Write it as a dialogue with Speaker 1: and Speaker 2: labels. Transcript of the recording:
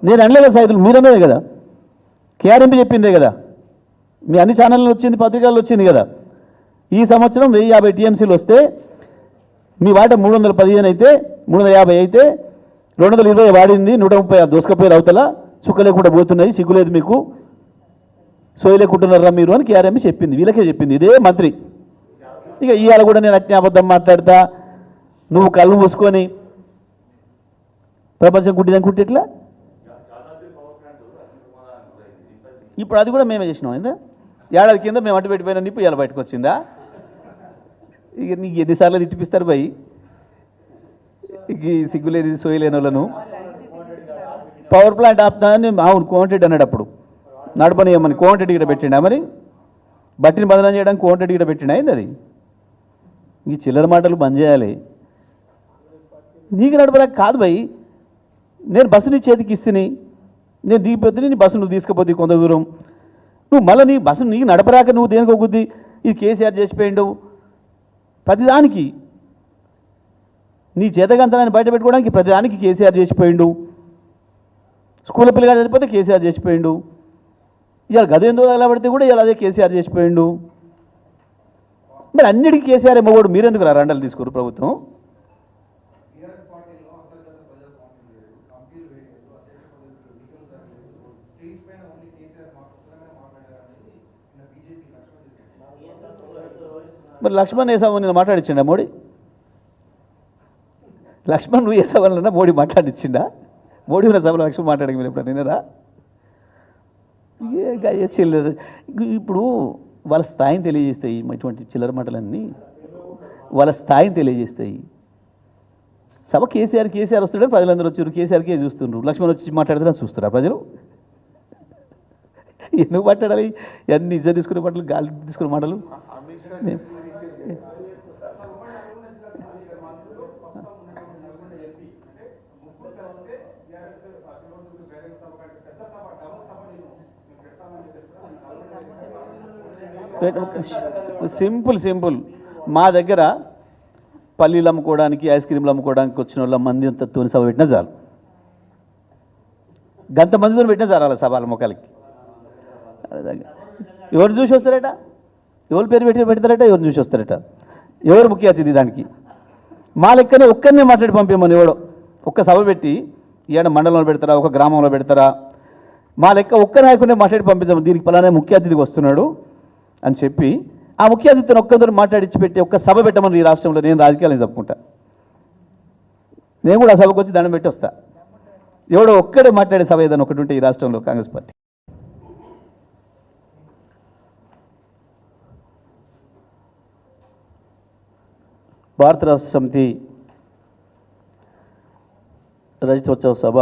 Speaker 1: నేను అనలే కదా సాయితులు, మీరన్నదే కదా, కేఆర్ఎంపీ చెప్పిందే కదా, మీ అన్ని ఛానల్లో వచ్చింది, పత్రికల్లో వచ్చింది కదా. ఈ సంవత్సరం 1050 టీఎంసీలు వస్తే మీ వాట 315 అయితే 350 అయితే 220 వాడింది, 130 దోసుకపోయారు, అవతల చుక్క లేకుండా పోతున్నాయి, సిగ్గులేదు మీకు, సోయలేకుంటున్నారా మీరు అని కేఆర్ఎంపీ చెప్పింది, వీళ్ళకే చెప్పింది, ఇదే మంత్రి. ఇక ఇవాళ కూడా నేను అట్నే అబద్ధం మాట్లాడతా, నువ్వు కళ్ళు మూసుకొని ప్రపంచం కుట్టిదని కుట్టేట్లా. ఇప్పుడు అది కూడా మేమే చేసినాం, ఏందా ఏడాది కింద మేము అడ్డు పెట్టిపోయినా నిప్పు ఇలా బయటకు వచ్చిందా. ఇక నీకు ఎన్నిసార్లు తిట్టిపిస్తారు భయ్, ఇక సిగ్గులేని సోయలేని వాళ్ళను. పవర్ ప్లాంట్ ఆపుతానని అవును కోమటిరెడ్డి అన్నాడు, అప్పుడు నడపనియమని కోమటిరెడ్డి ఇక్కడ పెట్టిండా, మరి బట్టిని బదనం చేయడానికి కోమటిరెడ్డి ఇక్కడ పెట్టిండా అయింది. అది ఈ చిల్లర మాటలు బంద్ చేయాలి. నీకు నడపలేక కాదు భయ్, నేను బస్సు నీ చేతికి ఇస్తుని, నేను దిగిపోతే నీ బస్సు నువ్వు తీసుకుపోతే కొంత దూరం, నువ్వు మళ్ళీ నీ బస్సు నీకు నడపరాక నువ్వు దేనికి ఒగ్గుద్ది, ఇది కేసీఆర్ చేసిపోయిండు. ప్రతిదానికి నీ చేతకంతనాన్ని బయట పెట్టుకోవడానికి ప్రతిదానికి కేసీఆర్ చేసిపోయిండు. స్కూల్ పిల్లగాడు చనిపోతే కేసీఆర్ చేసిపోయిండు, ఇవాళ గది ఎందుకు తగలబడితే కూడా ఇలా అదే కేసీఆర్ చేసిపోయిండు. మరి అన్నిటికీ కేసీఆర్ ఏమోడు, మీరెందుకు రండాలు తీసుకోరు ప్రభుత్వం. మరి లక్ష్మణ్ వేసావు నేను మాట్లాడిచ్చిండా మోడీ, లక్ష్మణ్ నువ్వు వేసావన్నా మోడీ మాట్లాడిచ్చిండా, మోడీ ఉన్న సభలో లక్ష్మణ్ మాట్లాడక మీరు ఎప్పుడు నేనరా. చిల్లర ఇప్పుడు వాళ్ళ స్థాయిని తెలియజేస్తాయి, ఇటువంటి చిల్లర మాటలన్నీ వాళ్ళ స్థాయిని తెలియజేస్తాయి. సభ కేసీఆర్ వస్తాడని ప్రజలందరూ వచ్చారు, కేసీఆర్కే చూస్తుండ్రు, లక్ష్మణ్ వచ్చి మాట్లాడితే చూస్తారా ప్రజలు. ఎందుకు మాట్లాడాలి అన్ని నిజం తీసుకునే మాటలు, గాలి తీసుకునే మాటలు. సింపుల్ మా దగ్గర పల్లీలు అమ్ముకోవడానికి, ఐస్ క్రీమ్లు అమ్ముకోవడానికి వచ్చిన వాళ్ళ మంది అంతతో సభ పెట్టినా చాలు, గంత మందితో పెట్టినా చాలు అలా సభల మొక్కలకి. ఎవరు చూసి వస్తారట, ఎవరు పేరు పెడతారట, ఎవరు చూసి వస్తారట, ఎవరు ముఖ్య అతిథి దానికి. మా లెక్కనే ఒక్కరినే మాట్లాడి పంపేమని ఎవడో ఒక్క సభ పెట్టి ఈడ మండలంలో పెడతారా, ఒక గ్రామంలో పెడతారా, మా లెక్క ఒక్క నాయకుడినే మాట్లాడి పంపించాము, దీనికి పలానే ముఖ్య అతిథికి వస్తున్నాడు అని చెప్పి ఆ ముఖ్య అతిథిని ఒక్కరితో మాట్లాడించి పెట్టి ఒక్క సభ పెట్టమని ఈ రాష్ట్రంలో నేను రాజకీయాలను తప్పుకుంటా, నేను కూడా ఆ సభకు వచ్చి దండం పెట్టి వస్తా. ఎవడో ఒక్కడే మాట్లాడే సభ ఏదైనా ఒకటి ఉంటే ఈ రాష్ట్రంలో కాంగ్రెస్ పార్టీ. భారత రాష్ట్ర సమితి రజతోత్సవ సభ